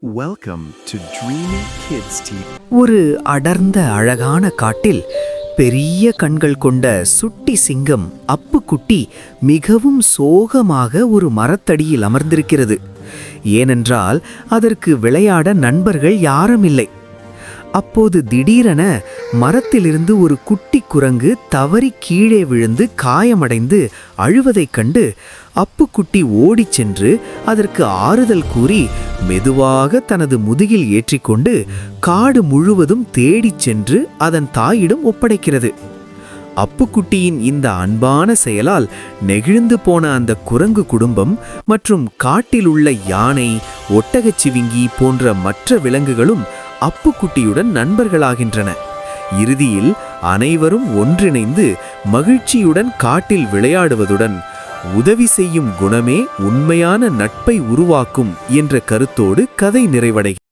Welcome to Dreamy Kids TV. ஒரு அடர்ந்த அழகான காட்டில் பெரிய கண்கள் கொண்ட சுட்டி சிங்கம் அப்புக்குட்டி மிகவும் சோகமாக ஒரு மரத்தடியில் அமர்ந்திருக்கிறது. ஏனென்றால் அதற்கு விளையாட நண்பர்கள் யாரும் இல்லை. அப்போது திடீரென மரத்திலிருந்து ஒரு குட்டி குரங்கு தவறி கீழே விழுந்து காயமடைந்து அழுவதைக் கண்டு அப்புக்குட்டி ஓடிச் சென்று அதற்கு ஆறுதல் கூறி மெதுவாக தனது முதுகில் ஏற்றிக்கொண்டு காடு முழுவதும் தேடிச் சென்று அதன் தாயிடம் ஒப்படைக்கிறது. அப்புக்குட்டியின் இந்த அன்பான செயலால் நெகிழ்ந்து போன அந்த குரங்கு குடும்பம் மற்றும் காட்டில் உள்ள யானை, ஒட்டகச்சிவிங்கி போன்ற மற்ற விலங்குகளும் அப்புக்குட்டியுடன் நண்பர்களாகின்றன. இறுதியில் அனைவரும் ஒன்றிணைந்து மகிழ்ச்சியுடன் காட்டில் விளையாடுவதுடன் உதவி செய்யும் குணமே உண்மையான நட்பை உருவாக்கும் என்ற கருத்தோடு கதை நிறைவடைகிறது.